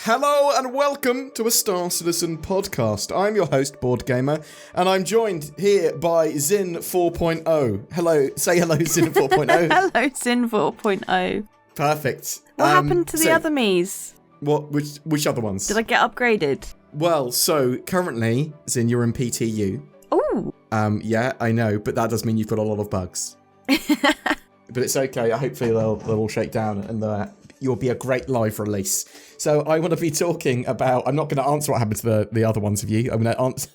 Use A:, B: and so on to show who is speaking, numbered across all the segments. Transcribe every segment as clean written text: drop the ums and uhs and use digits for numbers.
A: Hello and welcome to a Star Citizen podcast. I'm your host, BoredGamer, and I'm joined here by Zin 4.0. Hello, say hello, Zin 4.0.
B: Hello, Zin 4.0.
A: Perfect.
B: What happened to the other me's?
A: What? Which other ones?
B: Did I get upgraded?
A: Well, so currently, Zin, you're in PTU.
B: Ooh.
A: Yeah, I know, but that does mean you've got a lot of bugs. But it's okay. Hopefully they'll all shake down and you'll be a great live release. So I want to be talking about... I'm not going to answer what happened to the other ones of you. I'm going to answer...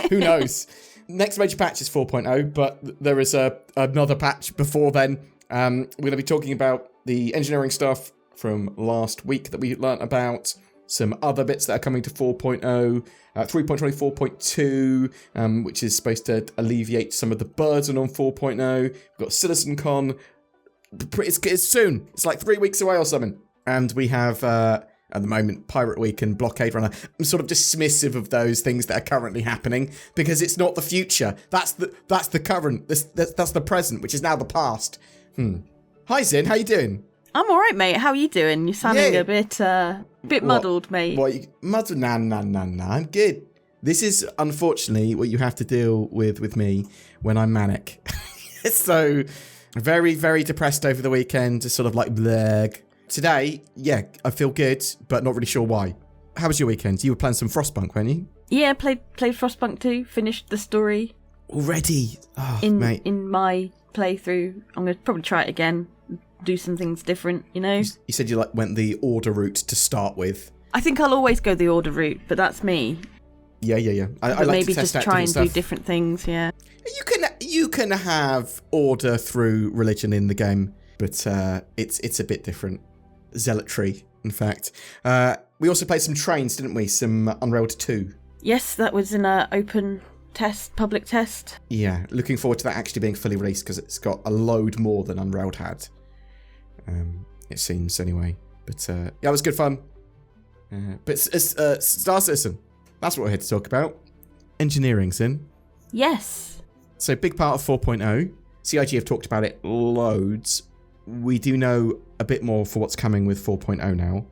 A: Who knows? Next major patch is 4.0, but there is another patch before then. We're going to be talking about the engineering stuff from last week that we learnt about. Some other bits that are coming to 4.0, 3.24.2, which is supposed to alleviate some of the burden on 4.0. We've got CitizenCon. It's soon. It's like 3 weeks away or something. And we have, at the moment, Pirate Week and Blockade Runner. I'm sort of dismissive of those things that are currently happening because it's not the future. That's the current. That's the present, which is now the past. Hi, Zin. How you doing?
B: I'm all right, mate. How are you doing? You're sounding a bit muddled, mate.
A: Muddled? Nah. I'm good. This is, unfortunately, what you have to deal with me when I'm manic. So, very, very depressed over the weekend. Just sort of like, bleh. Today, yeah, I feel good, but not really sure why. How was your weekend? You were playing some Frostpunk, weren't you?
B: Yeah, played Frostpunk 2. Finished the story.
A: Already? Oh, mate.
B: In my playthrough. I'm going to probably try it again. Do some things different, you know?
A: You said you went the order route to start with.
B: I think I'll always go the order route, but that's me.
A: Yeah. I like
B: maybe
A: to test
B: just
A: out
B: try and
A: stuff.
B: do different things, yeah.
A: You can have order through religion in the game, but it's a bit different. Zealotry, in fact. We also played some trains, didn't we? Some Unrailed 2.
B: Yes, that was in an open test, public test. Yeah,
A: looking forward to that actually being fully released because it's got a load more than Unrailed had. It seems anyway, but yeah, it was good fun. But Star Citizen, that's what we're here to talk about. Engineering, Sin.
B: Yes.
A: So big part of 4.0. CIG have talked about it loads. We do know a bit more for what's coming with 4.0 now.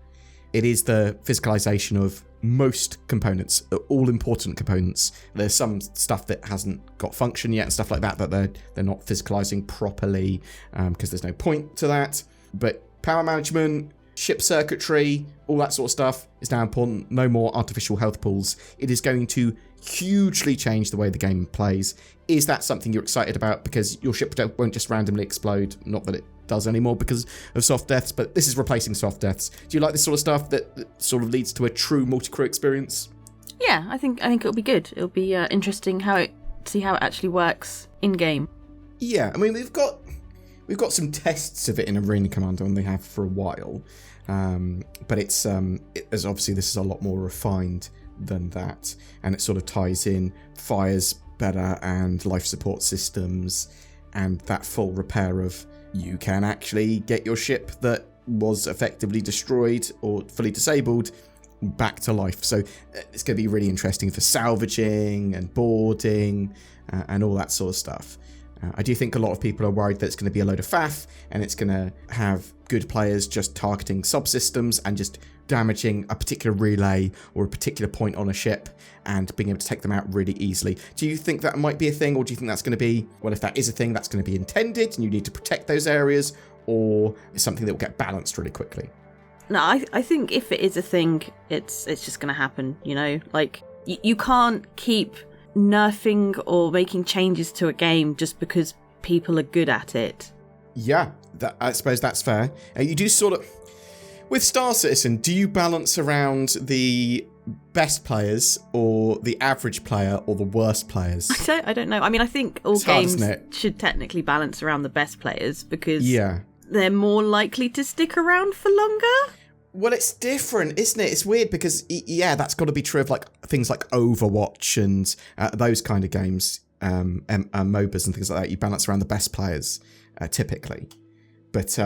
A: It is the physicalization of most components, all important components. There's some stuff that hasn't got function yet and stuff like that they're not physicalizing properly because there's no point to that. But power management, ship circuitry, all that sort of stuff is now important. No more artificial health pools. It is going to hugely change the way the game plays. Is that something you're excited about? Because your ship won't just randomly explode. Not that it does anymore because of soft deaths, but this is replacing soft deaths. Do you like this sort of stuff that sort of leads to a true multi-crew experience?
B: Yeah, I think it'll be good. It'll be interesting see how it actually works in game.
A: Yeah, I mean we've got some tests of it in Arena Commander and they have for a while, but it's as obviously this is a lot more refined than that, and it sort of ties in fires better and life support systems and that full repair of you can actually get your ship that was effectively destroyed or fully disabled back to life. So it's going to be really interesting for salvaging and boarding and all that sort of stuff. I do think a lot of people are worried that it's going to be a load of faff and it's going to have good players just targeting subsystems and just damaging a particular relay or a particular point on a ship and being able to take them out really easily. Do you think that might be a thing, or do you think that's going to be, well, if that is a thing, that's going to be intended and you need to protect those areas, or is something that will get balanced really quickly?
B: No, I think if it is a thing, it's just going to happen, you know? Like, you can't keep nerfing or making changes to a game just because people are good at it.
A: Yeah, I suppose that's fair. You do sort of... With Star Citizen, do you balance around the best players or the average player or the worst players?
B: I don't know. I mean, I think all games should technically balance around the best players because they're more likely to stick around for longer.
A: Well, it's different, isn't it? It's weird because, yeah, that's got to be true of like things like Overwatch and those kind of games, MOBAs and things like that. You balance around the best players, typically. But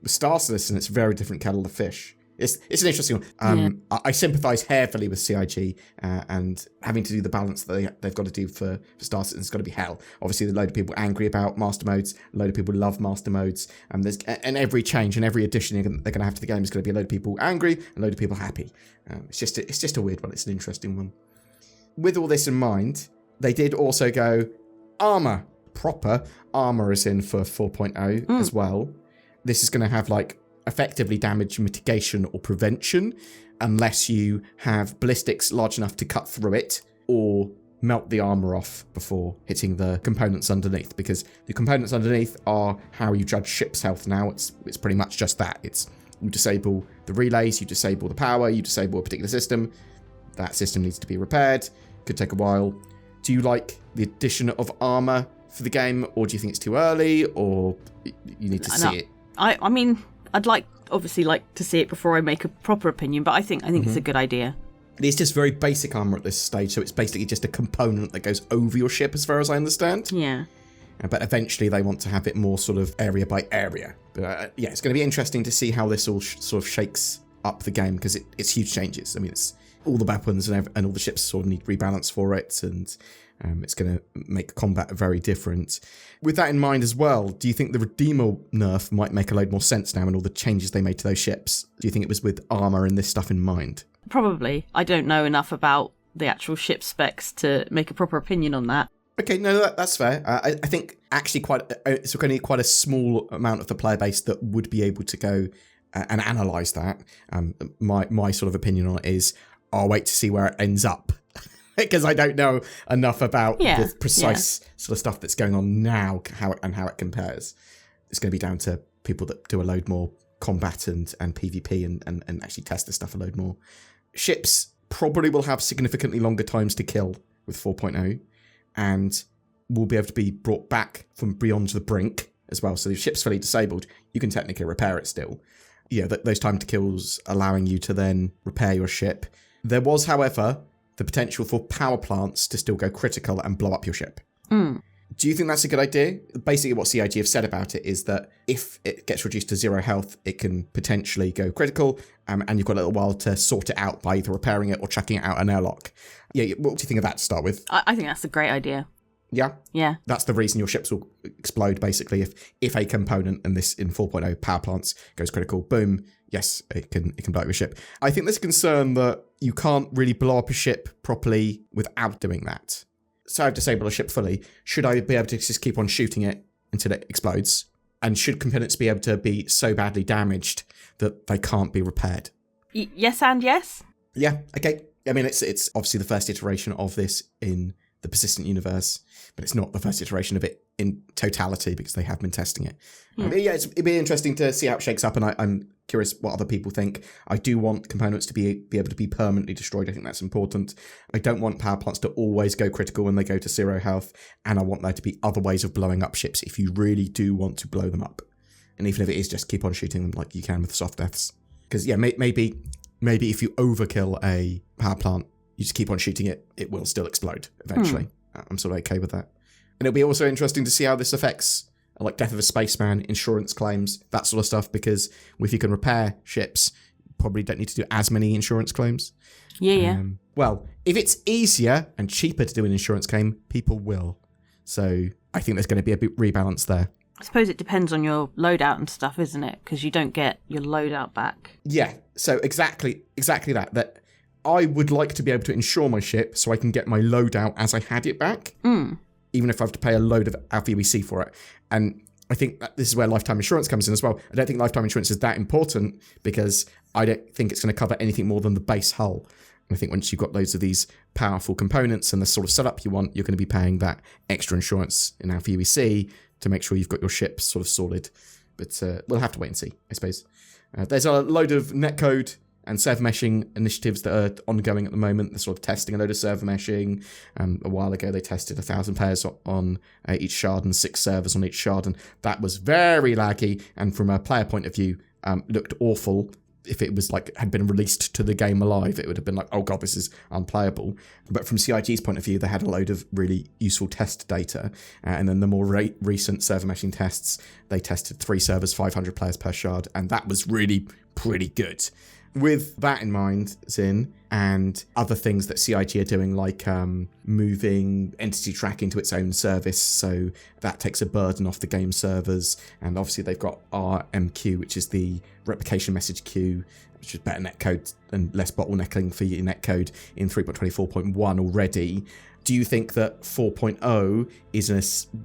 A: with Star Citizen, it's a very different kettle of fish. It's an interesting one. I sympathise heavily with CIG and having to do the balance that they've got to do for starters. It's got to be hell. Obviously, there's a load of people angry about master modes. A load of people love master modes. And every change and every addition they're going to have to the game is going to be a load of people angry and a load of people happy. It's just a weird one. It's an interesting one. With all this in mind, they did also go armour. Proper armour is in for 4.0 as well. This is going to have like effectively damage mitigation or prevention unless you have ballistics large enough to cut through it or melt the armor off before hitting the components underneath, because the components underneath are how you judge ship's health now. It's pretty much just that. It's you disable the relays, you disable the power, you disable a particular system. That system needs to be repaired. Could take a while. Do you like the addition of armor for the game, or do you think it's too early, or you need to see it?
B: I mean, I'd obviously like to see it before I make a proper opinion, but I think it's a good idea.
A: It's just very basic armor at this stage, so it's basically just a component that goes over your ship, as far as I understand.
B: Yeah.
A: But eventually they want to have it more sort of area by area. But it's going to be interesting to see how this all sort of shakes up the game, because it's huge changes. I mean, it's all the weapons and all the ships sort of need rebalance for it, and it's going to make combat very different. With that in mind as well, do you think the Redeemer nerf might make a load more sense now and all the changes they made to those ships? Do you think it was with armor and this stuff in mind?
B: Probably. I don't know enough about the actual ship specs to make a proper opinion on that.
A: Okay, no, that's fair. I think actually it's only quite a small amount of the player base that would be able to go and analyse that. My sort of opinion on it is I'll wait to see where it ends up. Because I don't know enough about the precise sort of stuff that's going on now, how it compares. It's going to be down to people that do a load more combat and PvP and actually test this stuff a load more. Ships probably will have significantly longer times to kill with 4.0 and will be able to be brought back from beyond the brink as well. So if ship's fully disabled, you can technically repair it still. Yeah, those time to kills allowing you to then repair your ship. There was, however, the potential for power plants to still go critical and blow up your ship. Do you think that's a good idea? Basically what CIG have said about it is that if it gets reduced to 0 health, it can potentially go critical, and you've got a little while to sort it out by either repairing it or chucking it out an airlock. Yeah, what do you think of that to start with?
B: I think that's a great idea.
A: Yeah?
B: Yeah.
A: That's the reason your ships will explode, basically. If a component in 4.0 power plants goes critical, boom, yes, it can blow up your ship. I think there's a concern that you can't really blow up a ship properly without doing that. So I've disabled a ship fully. Should I be able to just keep on shooting it until it explodes? And should components be able to be so badly damaged that they can't be repaired?
B: Yes and yes.
A: Yeah, okay. I mean, it's obviously the first iteration of this in the persistent universe, but it's not the first iteration of it in totality because they have been testing it. It'd be interesting to see how it shakes up, and I'm curious what other people think. I do want components to be able to be permanently destroyed. I think that's important. I don't want power plants to always go critical when they go to 0 health, and I want there to be other ways of blowing up ships if you really do want to blow them up. And even if it is just keep on shooting them like you can with soft deaths. Because, maybe if you overkill a power plant, you just keep on shooting it, it will still explode eventually. I'm sort of okay with that. And it'll be also interesting to see how this affects like death of a spaceman, insurance claims, that sort of stuff, because if you can repair ships, you probably don't need to do as many insurance claims.
B: Yeah.
A: Well, if it's easier and cheaper to do an insurance claim, people will. So I think there's going to be a bit rebalance there.
B: I suppose it depends on your loadout and stuff, isn't it? Because you don't get your loadout back. Yeah,
A: so exactly that I would like to be able to insure my ship so I can get my loadout as I had it back, even if I have to pay a load of Alpha UEC for it. And I think that this is where lifetime insurance comes in as well. I don't think lifetime insurance is that important because I don't think it's going to cover anything more than the base hull. And I think once you've got loads of these powerful components and the sort of setup you want, you're going to be paying that extra insurance in Alpha UEC to make sure you've got your ship sort of sorted. But we'll have to wait and see, I suppose. There's a load of netcode and server meshing initiatives that are ongoing at the moment. They're sort of testing a load of server meshing. A while ago, they tested 1,000 pairs on each shard and 6 servers on each shard, and that was very laggy. And from a player point of view, looked awful. If it was had been released to the game alive, it would have been like, oh god, this is unplayable. But from CIG's point of view, they had a load of really useful test data. And then the more recent server meshing tests, they tested 3 servers, 500 players per shard, and that was really pretty good. with that in mind, Zin, and other things that CIG are doing, like moving entity tracking to its own service, so that takes a burden off the game servers, and obviously they've got RMQ, which is the replication message queue, which is better netcode and less bottlenecking for your netcode in 3.24.1 already. Do you think that 4.0 is in a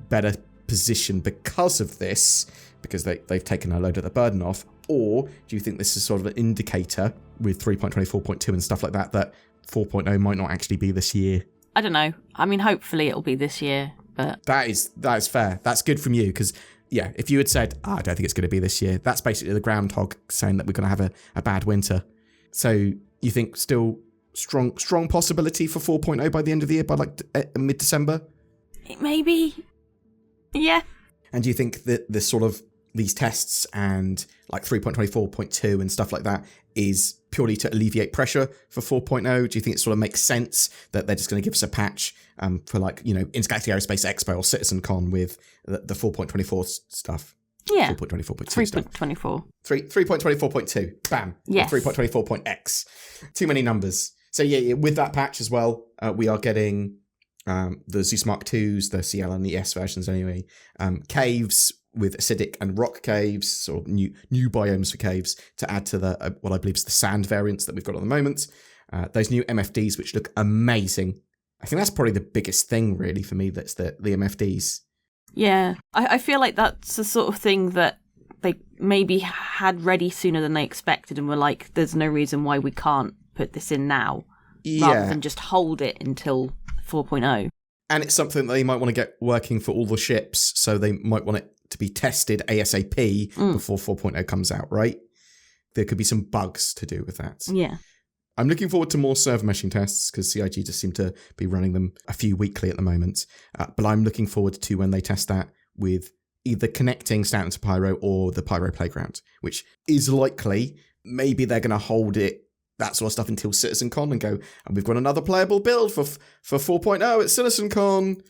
A: better position because of this, because they've taken a load of the burden off? Or do you think this is sort of an indicator with 3.24.2 and stuff like that 4.0 might not actually be this year?
B: I don't know. I mean, hopefully it'll be this year, but... That
A: is fair. That's good from you, because, yeah, if you had said, I don't think it's going to be this year, that's basically the groundhog saying that we're going to have a bad winter. So you think still strong possibility for 4.0 by the end of the year, by like mid-December?
B: Maybe. Yeah.
A: And do you think that the sort of these tests and like 3.24.2 and stuff like that is purely to alleviate pressure for 4.0? Do you think it sort of makes sense that they're just going to give us a patch for like, Intergalactic Aerospace Expo or CitizenCon with the 4.24 stuff?
B: Yeah.
A: 4.24.2
B: 3.24.
A: 3.24.2. Bam.
B: Yes.
A: 3.24.x. Too many numbers. So yeah, with that patch as well, we are getting the Zeus Mark IIs, the CL and the S versions anyway, caves with acidic and rock caves, sort of new biomes for caves to add to the what I believe is the sand variants that we've got at the moment. Those new MFDs, which look amazing. I think that's probably the biggest thing really for me, that's the MFDs.
B: Yeah, I feel like that's the sort of thing that they maybe had ready sooner than they expected and were like, there's no reason why we can't put this in now, rather than just hold it until 4.0.
A: And it's something that they might want to get working for all the ships, so they might want it to be tested ASAP before 4.0 comes out, right? There could be some bugs to do with that.
B: Yeah.
A: I'm looking forward to more server meshing tests, because CIG just seem to be running them a few weekly at the moment. But I'm looking forward to when they test that with either connecting Stanton to Pyro or the Pyro Playground, which is likely. Maybe they're going to hold it, that sort of stuff, until CitizenCon and go, and we've got another playable build for 4.0 at CitizenCon.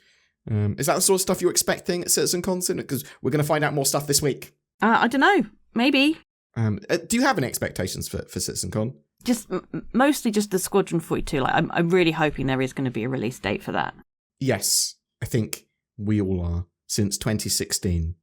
A: Is that the sort of stuff you're expecting at CitizenCon? Because we're going to find out more stuff this week.
B: I don't know. Maybe.
A: Do you have any expectations for CitizenCon?
B: Just mostly just the Squadron 42. Like, I'm really hoping there is going to be a release date for that.
A: Yes, I think we all are, since 2016.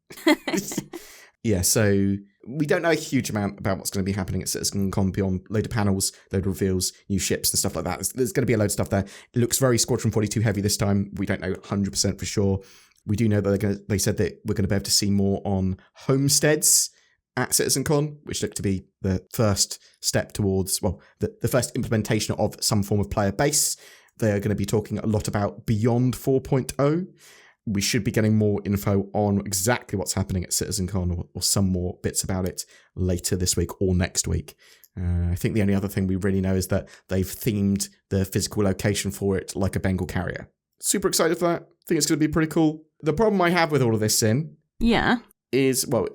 A: Yeah, so we don't know a huge amount about what's going to be happening at CitizenCon beyond load of panels, load of reveals, new ships and stuff like that. There's going to be a load of stuff there. It looks very Squadron 42 heavy this time. We don't know 100% for sure. We do know that they said that we're going to be able to see more on homesteads at CitizenCon, which looked to be the first step towards, well, the first implementation of some form of player base. They are going to be talking a lot about Beyond 4.0. We should be getting more info on exactly what's happening at CitizenCon, or some more bits about it later this week or next week. I think the only other thing we really know is that they've themed the physical location for it like a Bengal carrier. Super excited for that. I think it's going to be pretty cool. The problem I have with all of this, Sin, is, well,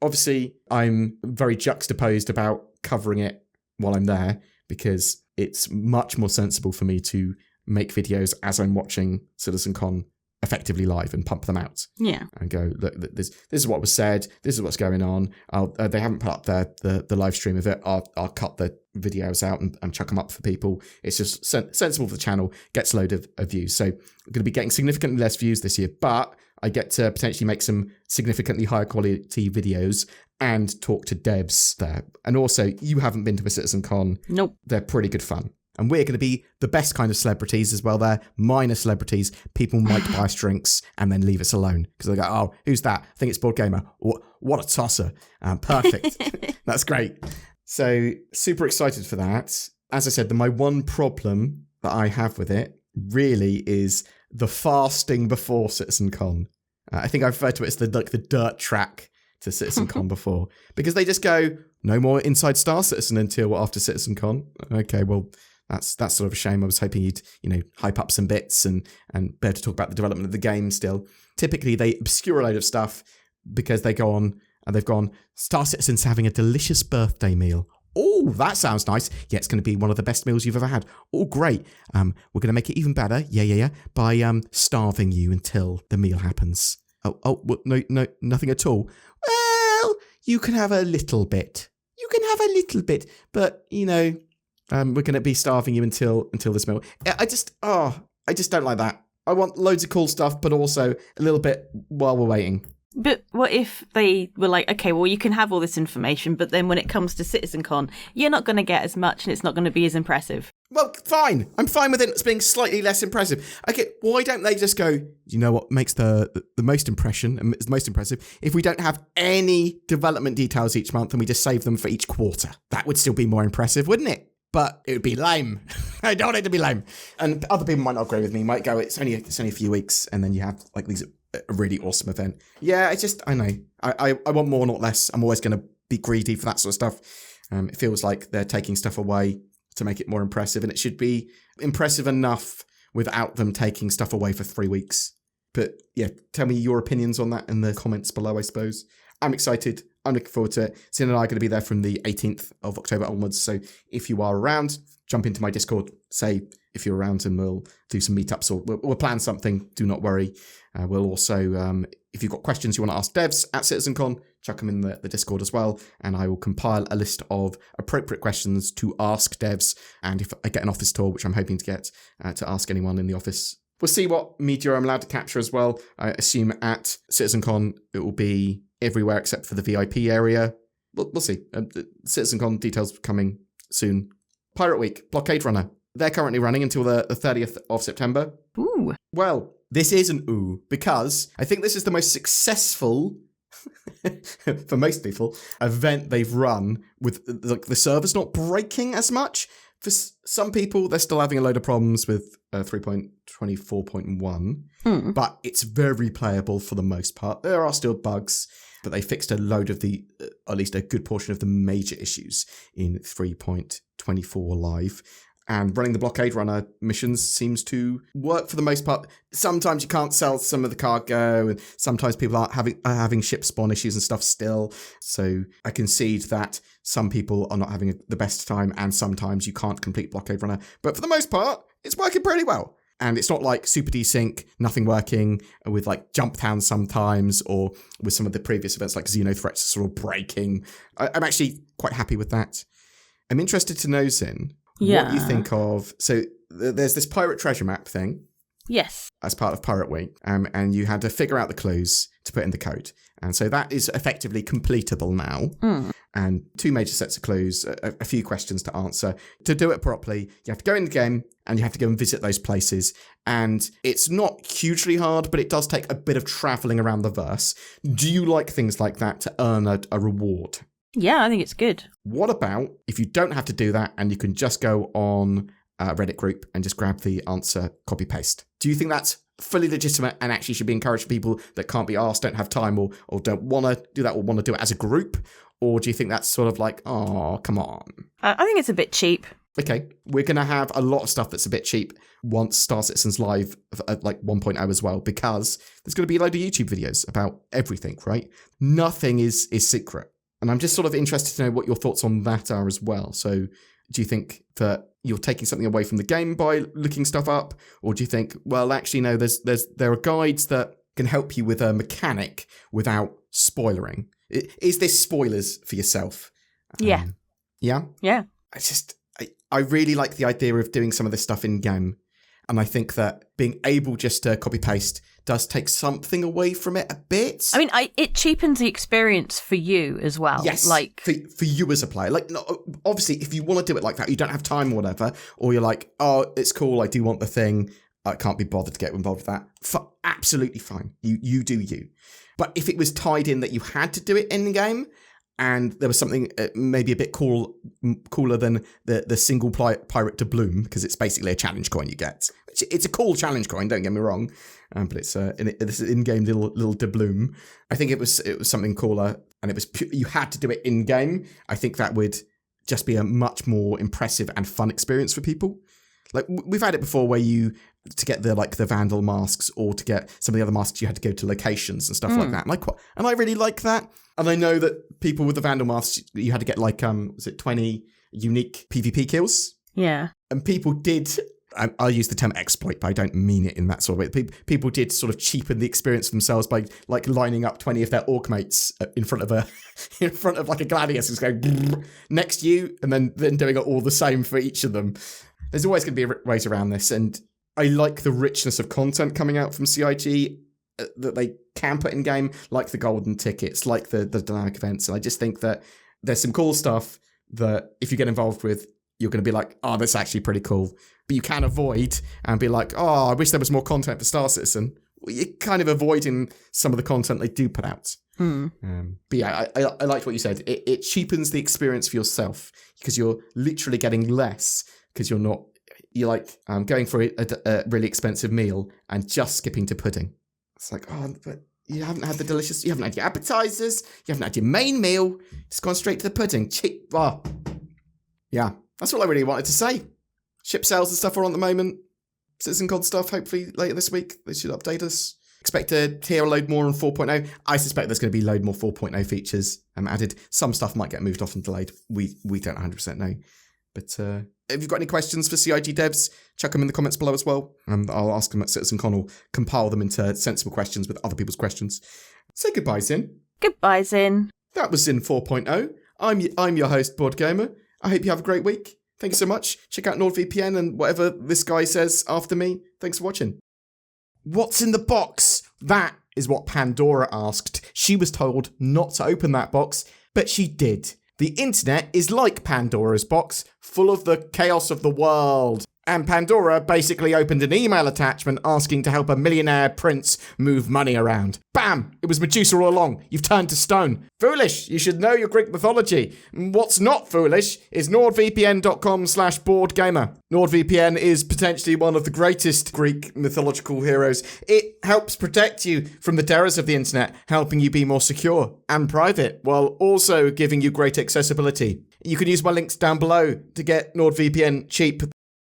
A: obviously I'm very juxtaposed about covering it while I'm there, because it's much more sensible for me to make videos as I'm watching CitizenCon effectively live and pump them out.
B: Yeah.
A: And go, look, this is what was said, this is what's going on. They haven't put up the live stream of it. I'll cut the videos out and chuck them up for people. It's just sensible for the channel, gets a load of views. So I'm going to be getting significantly less views this year, but I get to potentially make some significantly higher quality videos and talk to devs there. And also, you haven't been to a CitizenCon.
B: Nope.
A: They're pretty good fun. And we're going to be the best kind of celebrities as well there. Minor celebrities. People might buy us drinks and then leave us alone. Because they go, oh, who's that? I think it's BoredGamer. What a tosser. Perfect. That's great. So, super excited for that. As I said, my one problem that I have with it really is the fasting before CitizenCon. I think I referred to it as the dirt track to CitizenCon before. Because they just go, no more Inside Star Citizen until after CitizenCon. Okay, well, that's sort of a shame. I was hoping you'd, hype up some bits and be able to talk about the development of the game still. Typically, they obscure a load of stuff because they go on and they've gone, Star Citizen's having a delicious birthday meal. Oh, that sounds nice. Yeah, it's going to be one of the best meals you've ever had. Oh, great. We're going to make it even better. Yeah. By starving you until the meal happens. Oh, well, no, nothing at all. Well, you can have a little bit. you can have a little bit, but, you know, we're going to be starving you until this meal. I just don't like that. I want loads of cool stuff, but also a little bit while we're waiting.
B: But what if they were like, okay, well, you can have all this information, but then when it comes to CitizenCon, you're not going to get as much and it's not going to be as impressive.
A: Well, fine. I'm fine with it being slightly less impressive. Okay, why don't they just go, you know what makes the most impression and is most impressive? If we don't have any development details each month and we just save them for each quarter, that would still be more impressive, wouldn't it? But it would be lame. I don't want it to be lame. And other people might not agree with me, might go, it's only a few weeks, and then you have like these a really awesome event. Yeah, I know. I want more, not less. I'm always going to be greedy for that sort of stuff. It feels like they're taking stuff away to make it more impressive, and it should be impressive enough without them taking stuff away for 3 weeks. But yeah, tell me your opinions on that in the comments below, I suppose. I'm excited. I'm looking forward to it. Sin and I are going to be there from the 18th of October onwards. So if you are around, jump into my Discord, say if you're around, and we'll do some meetups or we'll plan something. Do not worry. We'll also, if you've got questions you want to ask devs at CitizenCon, chuck them in the Discord as well. And I will compile a list of appropriate questions to ask devs. And if I get an office tour, which I'm hoping to get, to ask anyone in the office. We'll see what media I'm allowed to capture as well. I assume at CitizenCon it will be everywhere except for the VIP area. We'll see. CitizenCon details coming soon. Pirate Week, Blockade Runner. They're currently running until the 30th of September.
B: Ooh.
A: Well, this is an ooh, because I think this is the most successful, for most people, event they've run with the servers not breaking as much. For some people, they're still having a load of problems with 3.24.1, but it's very playable for the most part. There are still bugs, but they fixed a load of at least a good portion of the major issues in 3.24 live. And running the Blockade Runner missions seems to work for the most part. Sometimes you can't sell some of the cargo, and sometimes people are having ship spawn issues and stuff still. So I concede that some people are not having the best time, and sometimes you can't complete Blockade Runner. But for the most part, it's working pretty well. And it's not like super desync, nothing working, with like jump towns sometimes, or with some of the previous events like Xenothreats sort of breaking. I'm actually quite happy with that. I'm interested to know, Zin, what you think of... So there's this pirate treasure map thing.
B: Yes.
A: As part of Pirate Week. And you had to figure out the clues to put in the code. And so that is effectively completable now. And 2 major sets of clues, a few questions to answer. To do it properly, you have to go in the game and you have to go and visit those places. And it's not hugely hard, but it does take a bit of travelling around the verse. Do you like things like that to earn a reward?
B: Yeah, I think it's good.
A: What about if you don't have to do that and you can just go on a Reddit group and just grab the answer, copy paste? Do you think that's fully legitimate and actually should be encouraged for people that can't be asked, don't have time, or don't want to do that, or want to do it as a group? Or do you think that's sort of like, oh, come on?
B: I think it's a bit cheap.
A: Okay, we're going to have a lot of stuff that's a bit cheap once Star Citizen's live at like 1.0 as well, because there's going to be a load of YouTube videos about everything, right? Nothing is secret. And I'm just sort of interested to know what your thoughts on that are as well. So do you think that you're taking something away from the game by looking stuff up? Or do you think, well, actually, no, there are guides that can help you with a mechanic without spoilering? Is this spoilers for yourself?
B: Yeah.
A: Yeah?
B: Yeah.
A: I really like the idea of doing some of this stuff in game. And I think that being able just to copy paste does take something away from it a bit.
B: I mean, it cheapens the experience for you as well.
A: Yes,
B: like
A: for you as a player. Like, obviously, if you want to do it like that, you don't have time or whatever, or you're like, oh, it's cool, I do want the thing, I can't be bothered to get involved with that. Absolutely fine. You do you. But if it was tied in that you had to do it in the game, and there was something maybe a bit cooler than the single pirate doubloon, because it's basically a challenge coin you get. It's a cool challenge coin, don't get me wrong, but it's this in-game little doubloon. I think it was something cooler, and it was you had to do it in-game. I think that would just be a much more impressive and fun experience for people. Like, we've had it before where to get the Vandal masks, or to get some of the other masks, you had to go to locations and stuff like that. And I really like that. And I know that people with the Vandal masks, you had to get 20 unique PvP kills?
B: Yeah.
A: And people did I'll use the term exploit, but I don't mean it in that sort of way. People did sort of cheapen the experience themselves by like lining up 20 of their orc mates in front of like a gladius and going next to you, and then doing it all the same for each of them. There's always going to be ways around this, and I like the richness of content coming out from CIG that they can put in game, like the golden tickets, like the dynamic events. And I just think that there's some cool stuff that if you get involved with, you're going to be like, oh, that's actually pretty cool. But you can avoid and be like, oh, I wish there was more content for Star Citizen. Well, you're kind of avoiding some of the content they do put out. But yeah, I liked what you said. It cheapens the experience for yourself because you're literally getting less because you're like going for a really expensive meal and just skipping to pudding. It's like, oh, but you haven't had you haven't had your appetizers, you haven't had your main meal, just gone straight to the pudding. Cheap. Oh. Yeah, that's all I really wanted to say. Ship sales and stuff are on at the moment. CitizenCon stuff, hopefully later this week. They should update us. Expect to hear a load more on 4.0. I suspect there's going to be a load more 4.0 features added. Some stuff might get moved off and delayed. We don't 100% know. But if you've got any questions for CIG devs, chuck them in the comments below as well. I'll ask them at CitizenCon or compile them into sensible questions with other people's questions. Say goodbye, Zin.
B: Goodbye, Zin.
A: That was Zin 4.0. I'm your host, BoredGamer. I hope you have a great week. Thank you so much. Check out NordVPN and whatever this guy says after me. Thanks for watching. What's in the box? That is what Pandora asked. She was told not to open that box, but she did. The internet is like Pandora's box, full of the chaos of the world. And Pandora basically opened an email attachment asking to help a millionaire prince move money around. Bam! It was Medusa all along. You've turned to stone. Foolish! You should know your Greek mythology. What's not foolish is nordvpn.com/boredgamer. NordVPN is potentially one of the greatest Greek mythological heroes. It helps protect you from the terrors of the internet, helping you be more secure and private, while also giving you great accessibility. You can use my links down below to get NordVPN cheap.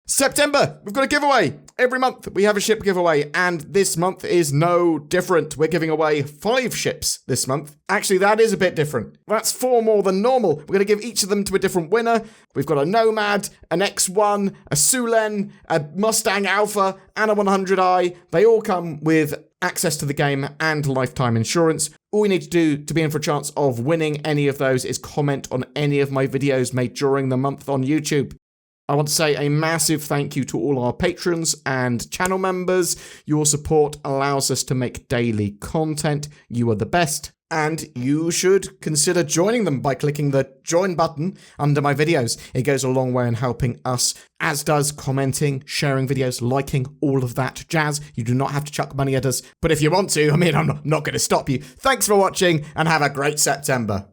A: September, we've got a giveaway. Every month we have a ship giveaway, and this month is no different. We're giving away 5 ships this month. Actually, that is a bit different. That's 4 more than normal. We're going to give each of them to a different winner. We've got a Nomad, an X1, a Sulen, a Mustang Alpha, and a 100i. They all come with access to the game and lifetime insurance. All you need to do to be in for a chance of winning any of those is comment on any of my videos made during the month on YouTube. I want to say a massive thank you to all our patrons and channel members. Your support allows us to make daily content. You are the best. And you should consider joining them by clicking the join button under my videos. It goes a long way in helping us, as does commenting, sharing videos, liking, all of that jazz. You do not have to chuck money at us. But if you want to, I'm not going to stop you. Thanks for watching and have a great September.